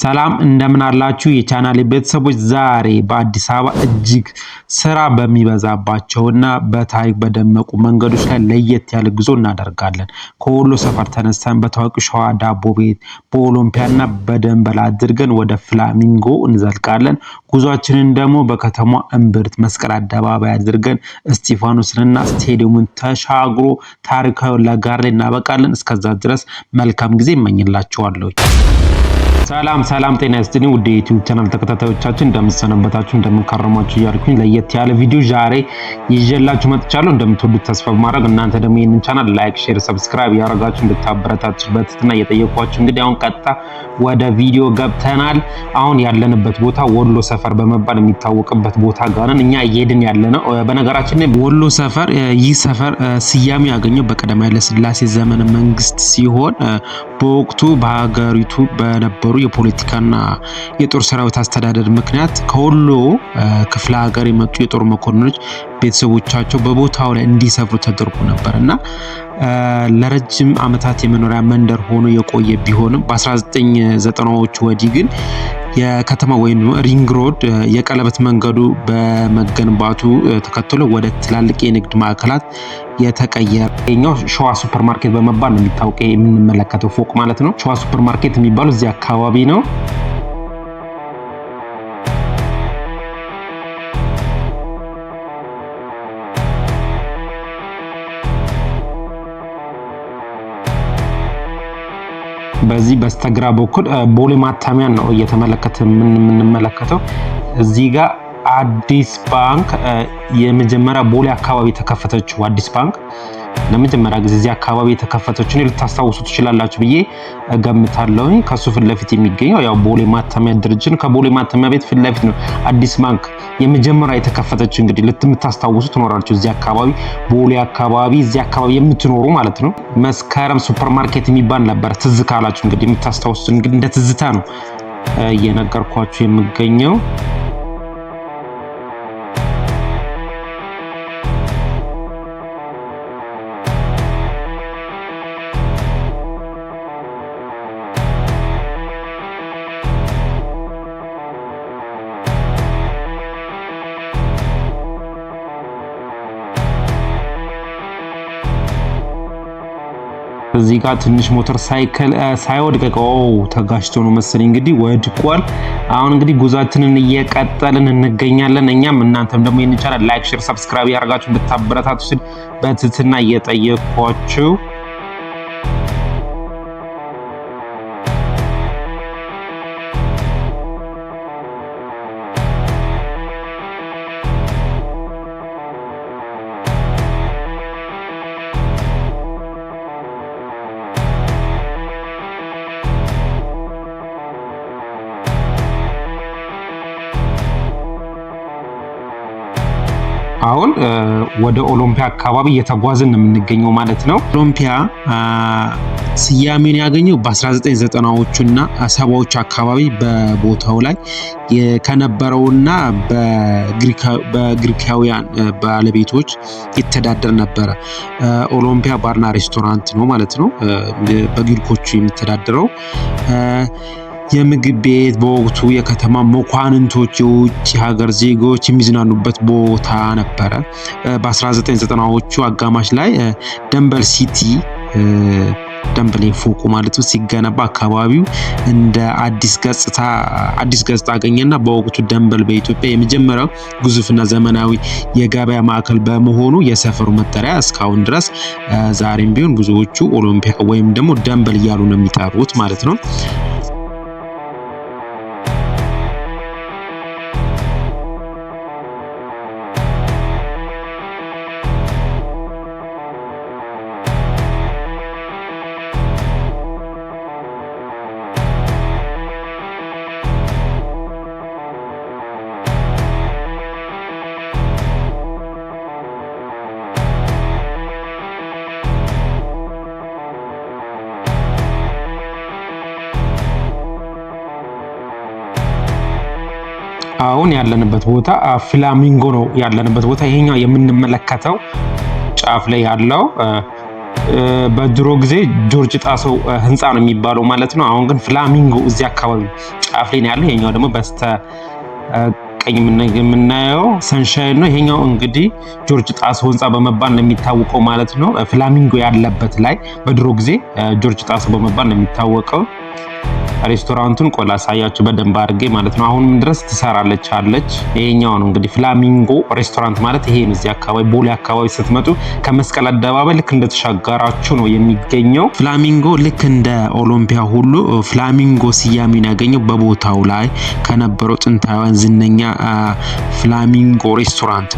ሰላም እንደምን አላችሁ የቻናሌ ቤተሰቦች። ዛሬ በአዲስ አበባ እጅግ ስራ በሚበዛባቸውና በታሪክ በደመቁ መንገዶች ላይ ለየት ያለ ጉዞ እናደርጋለን። ከወሎ ሰፈር ተነስተን በታዋቂው ሸዋ ዳቦ ቤት በኦሎምፒያና በደንበል አድርገን ወደ ፍላሚንጎ እንዘልቃለን። ጉዟችንን ደግሞ በከተማ እምብርት መስቀል አደባባይ አድርገን እስጢፋኖስንና ስቴዲየሙን ተሻግሮ ታሪካዊ ለጋር ላይ እናበቃለን። እስከዛ ድረስ መልካም ጊዜ እመኝላችኋለሁ። ሰላም ጤና ይስጥልኝ ውድ የዩቲዩብ ቻናል ተከታታዮቻችን እንደምትሰነበታችሁ እንደምንከረማችሁ እያልኩኝ ለየት ያለ ቪዲዮ ዛሬ ይዤላችሁ መጥቻለሁ። እንደምትወዱት ተስፋ በማድረግ እናንተ ደግሞ ይሄንን ቻናል ላይክ፣ ሼር፣ ሰብስክራይብ ያደረጋችሁ እንድታበረታችሁ በትህትና እየጠየኳችሁ እንግዲህ አሁን ቀጥታ ወደ ቪዲዮ ገብተናል። አሁን ያለንበት ቦታ ወሎ ሰፈር በመባል የሚታወቅበት ቦታ ጋር ነን እኛ እየሄድን ያለነው። በነገራችን ላይ ወሎ ሰፈር ይህ ሰፈር ስያሜ ያገኘው በቀዳማዊ ኃይለ ሥላሴ ዘመነ መንግስት ሲሆን በወቅቱ በሀገሪቱ በነበሩ የፖለቲካና የጦር ሰራዊት አስተዳደር ምክንያት ከወሎ ክፍለ ሀገር የመጡ የጦር መኮንኖች ቤተሰቦቻቸው በቦታው ላይ እንዲሰፍሩ ተደርጎ ነበርና ለረጅም ዓመታት የመኖሪያ መንደር ሆኖ የቆየ ቢሆንም በ1990ዎቹ ወዲህ ግን የከተማ ወይም ሪንግ ሮድ የቀለበት መንገዱ በመገንባቱ ተከትሎ ወደ ትላልቅ የንግድ ማዕከላት የተቀየረው ሸዋ ሱፐርማርኬት በመባል ነው የሚታወቀው። የምንመለከተው ፎቅ ማለት ነው። ሸዋ ሱፐርማርኬት የሚባለው እዚህ አካባቢ ነው። በዚህ በስተግራ በኩል ቦሌ ማተሚያን ነው የምንመለከተው። እዚህ ጋር አዲስ ባንክ የመጀመሪያ ቦሌ አካባቢ የተከፈተችው አዲስ ባንክ ለመጀመሪያ ጊዜ እዚህ አካባቢ የተከፈተችው ነው። ልታስታውሱ ትችላላችሁ ብዬ እገምታለሁ። ከሱ ፊት ለፊት የሚገኘው ያው ቦሌ ማተሚያ ድርጅት፣ ከቦሌ ማተሚያ ቤት ፊት ለፊት ነው አዲስ ባንክ የመጀመሪያ የተከፈተችው። እንግዲህ ልትምታስታውሱ ትኖራላችሁ እዚህ አካባቢ ቦሌ አካባቢ እዚህ አካባቢ የምትኖሩ ማለት ነው። መስከረም ሱፐርማርኬት የሚባል ነበር። ትዝ ካላችሁ እንግዲህ የምታስታውሱት እንግዲህ እንደ ትዝታ ነው እየነገርኳችሁ የምገኘው። እዚህ ጋር ትንሽ ሞተር ሳይክል ሳይወድቅ ተጋጭቶ ነው መሰለኝ እንግዲህ ወድቋል። አሁን እንግዲህ ጉዟችንን እየቀጠልን እንገኛለን። እኛም እናንተም ደግሞ ይህን ቻናል ላይክ፣ ሼር፣ ሰብስክራይብ ያደርጋችሁ እንድታበረታቱ ስል በትህትና እየጠየኳችሁ አሁን ወደ ኦሎምፒያ አካባቢ እየተጓዝን ነው የምንገኘው ማለት ነው። ኦሎምፒያ ስያሜን ያገኘው በ1990ዎቹና 70ዎቹ አካባቢ በቦታው ላይ ከነበረውና በግሪካውያን ባለቤቶች ይተዳደር ነበረ። ኦሎምፒያ ባርና ሬስቶራንት ነው ማለት ነው። በግሪኮቹ የሚተዳደረው የምግብ ቤት በወቅቱ የከተማ መኳንንቶች የውጭ ሀገር ዜጎች የሚዝናኑበት ቦታ ነበረ። በ1990ዎቹ አጋማሽ ላይ ደንበል ሲቲ ደንበል ፎቁ ማለት ነው ሲገነባ አካባቢው እንደ አዲስ ገጽታ አገኘና በወቅቱ ደንበል በኢትዮጵያ የመጀመሪያው ግዙፍና ዘመናዊ የገበያ ማዕከል በመሆኑ የሰፈሩ መጠሪያ እስካሁን ድረስ ዛሬም ቢሆን ብዙዎቹ ኦሎምፒያ ወይም ደግሞ ደንበል እያሉ ነው የሚጠሩት ማለት ነው። አሁን ያለንበት ቦታ ፍላሚንጎ ነው ያለንበት ቦታ። ይሄኛው የምንመለከተው ጫፍ ላይ ያለው በድሮ ጊዜ ጆርጅ ጣሰው ህንፃ ነው የሚባለው ማለት ነው። አሁን ግን ፍላሚንጎ እዚህ አካባቢ ጫፍ ላይ ነው ያለው። ይሄኛው ደግሞ በስተ ቀኝ የምናየው ሰንሻይን ነው። ይሄኛው እንግዲህ ጆርጅ ጣሰው ህንፃ በመባል ነው የሚታወቀው ማለት ነው። ፍላሚንጎ ያለበት ላይ በድሮ ጊዜ ጆርጅ ጣሰው በመባል ነው የሚታወቀው። ሬስቶራንቱን ቆላ ሳያችሁ በደንብ አድርጌ ማለት ነው። አሁንም ድረስ ትሰራለች አለች። ይሄኛው ነው እንግዲህ ፍላሚንጎ ሬስቶራንት ማለት ይሄ ነው። እዚህ አካባቢ ቦሌ አካባቢ ስትመጡ ከመስቀል አደባባይ ልክ እንደተሻገራችሁ ነው የሚገኘው። ፍላሚንጎ ልክ እንደ ኦሎምፒያ ሁሉ ፍላሚንጎ ስያሜን ያገኘው በቦታው ላይ ከነበረው ጥንታዊያን ዝነኛ ፍላሚንጎ ሬስቶራንት።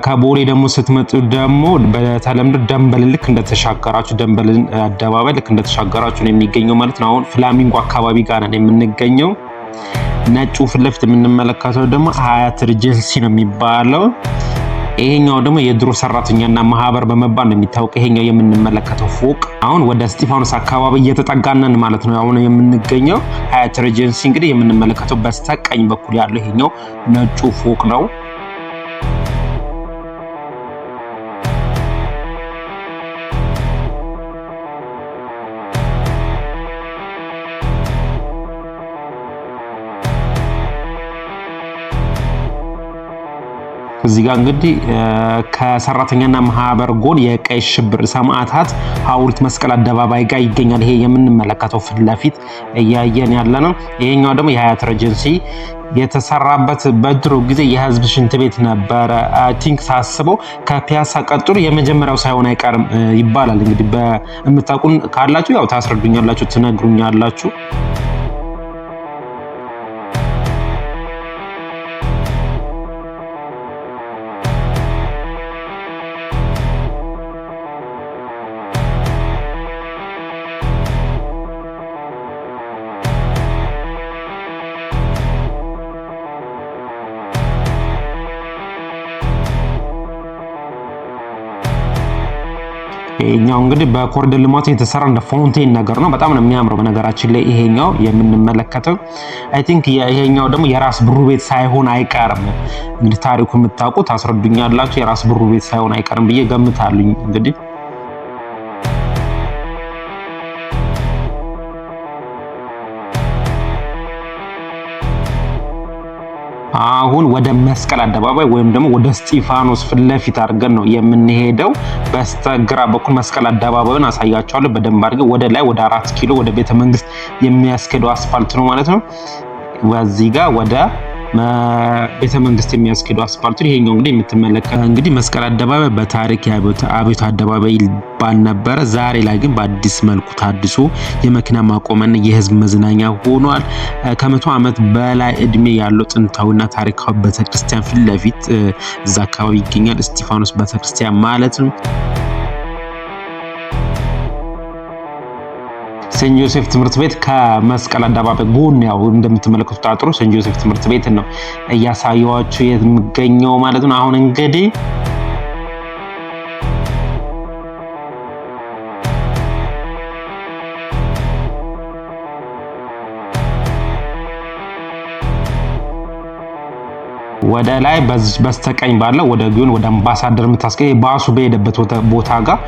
ከቦሌ ደግሞ ስትመጡ ደግሞ በተለምዶ ደንበል ልክ እንደተሻገራችሁ ደንበልን አደባባይ ልክ እንደተሻገራችሁ ነው የሚገኘው ማለት ነው። አሁን ፍላሚንጎ አካባቢ ጋር ነን የምንገኘው። ነጩ ፊት ለፊት የምንመለከተው ደግሞ ሀያት ሪጀንሲ ነው የሚባለው። ይሄኛው ደግሞ የድሮ ሰራተኛና ማህበር በመባል ነው የሚታወቀው። ይሄኛው የምንመለከተው ፎቅ አሁን ወደ እስጢፋኖስ አካባቢ እየተጠጋነን ማለት ነው አሁን የምንገኘው። ሀያት ሪጀንሲ እንግዲህ የምንመለከተው በስተቀኝ በኩል ያለው ይሄኛው ነጩ ፎቅ ነው። እዚህ ጋር እንግዲህ ከሰራተኛና ማህበር ጎን የቀይ ሽብር ሰማዕታት ሐውልት መስቀል አደባባይ ጋር ይገኛል። ይሄ የምንመለከተው ፊት ለፊት እያየን ያለ ነው። ይሄኛው ደግሞ የሀያት ሬጀንሲ የተሰራበት በድሮ ጊዜ የህዝብ ሽንት ቤት ነበረ። ቲንክ ሳስበው ከፒያሳ ቀጥሎ የመጀመሪያው ሳይሆን አይቀርም ይባላል። እንግዲህ በእምታውቁን ካላችሁ ያው ታስረዱኛላችሁ፣ ትነግሩኛላችሁ። ይሄኛው እንግዲህ በኮሪደር ልማቱ የተሰራ እንደ ፋውንቴን ነገር ነው። በጣም ነው የሚያምረው። በነገራችን ላይ ይሄኛው የምንመለከተው አይ ቲንክ ይሄኛው ደግሞ የራስ ብሩ ቤት ሳይሆን አይቀርም። እንግዲህ ታሪኩ የምታውቁት ታስረዱኛላችሁ። የራስ ብሩ ቤት ሳይሆን አይቀርም ብዬ ገምታለሁ እንግዲህ አሁን ወደ መስቀል አደባባይ ወይም ደግሞ ወደ እስጢፋኖስ ፊት ለፊት አድርገን ነው የምንሄደው። በስተግራ በኩል መስቀል አደባባዩን አሳያቸዋለሁ በደንብ አድርገን። ወደ ላይ ወደ 4 ኪሎ ወደ ቤተ መንግስት የሚያስኬደው አስፋልት ነው ማለት ነው። በዚህ ጋር ወደ ቤተ መንግስት የሚያስኬደው አስፋልት። ይሄኛው እንግዲህ የምትመለከተው እንግዲህ መስቀል አደባባይ በታሪክ አብዮት አደባባይ ይባል ነበረ። ዛሬ ላይ ግን በአዲስ መልኩ ታድሶ የመኪና ማቆሚያና የህዝብ መዝናኛ ሆኗል። ከ100 ዓመት በላይ እድሜ ያለው ጥንታዊና ታሪካዊ ቤተክርስቲያን ፊት ለፊት እዛ አካባቢ ይገኛል። እስጢፋኖስ ቤተክርስቲያን ማለት ነው። ሴንት ጆሴፍ ትምህርት ቤት ከመስቀል አደባባይ ጎን ያው እንደምትመለከቱት አጥሩ ሴንት ጆሴፍ ትምህርት ቤት ነው እያሳየዋችሁ የሚገኘው ማለት ነው። አሁን እንግዲህ ወደ ላይ በስተቀኝ ባለው ወደ ግዮን ወደ አምባሳደር የምታስገኝ ባሱ በሄደበት ቦታ ጋር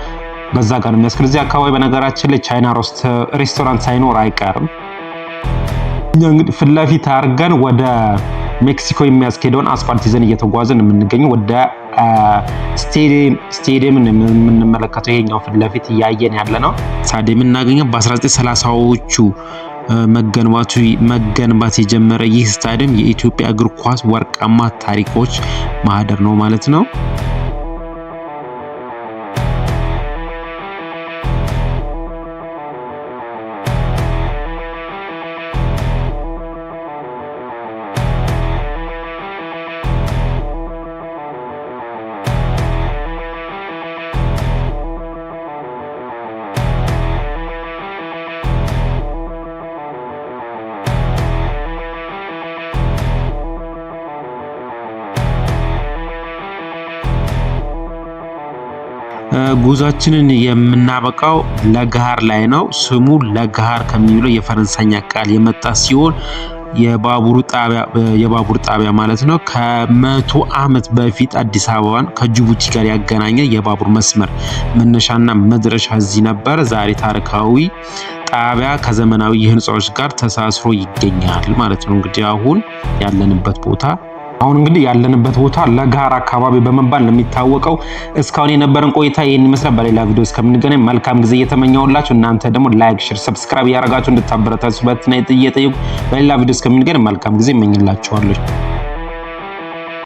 በዛ ጋር ነው የሚያስከል። እዚህ አካባቢ በነገራችን ላይ ቻይና ሬስቶራንት ሳይኖር አይቀርም። እኛ እንግዲህ ፊት ለፊት አድርገን ወደ ሜክሲኮ የሚያስኬደውን አስፋልት ይዘን እየተጓዝን የምንገኘው ወደ ስቴዲየም የምንመለከተው ይሄኛው ፊት ለፊት እያየን ያለ ነው። ስቴዲየም እናገኘው በ1930ዎቹ መገንባት የጀመረ ይህ ስታዲየም የኢትዮጵያ እግር ኳስ ወርቃማ ታሪኮች ማህደር ነው ማለት ነው። ጉዟችንን የምናበቃው ለገሃር ላይ ነው። ስሙ ለገሃር ከሚለው የፈረንሳይኛ ቃል የመጣ ሲሆን የባቡር ጣቢያ ማለት ነው ከ100 ዓመት በፊት አዲስ አበባን ከጅቡቲ ጋር ያገናኘ የባቡር መስመር መነሻና መድረሻ እዚህ ነበር። ዛሬ ታሪካዊ ጣቢያ ከዘመናዊ የህንጻዎች ጋር ተሳስሮ ይገኛል ማለት ነው። እንግዲህ አሁን ያለንበት ቦታ ለጋራ አካባቢ በመባል ነው የሚታወቀው። እስካሁን የነበረን ቆይታ ይሄን ይመስላል። በሌላ ቪዲዮ እስከምንገናኝ መልካም ጊዜ እየተመኘሁላችሁ እናንተ ደግሞ ላይክ፣ ሼር፣ ሰብስክራይብ ያደረጋችሁ እንድታበረታቱ በትህትና እየጠየቁ በሌላ ቪዲዮ እስከምንገናኝ መልካም ጊዜ እመኝላችኋለሁ።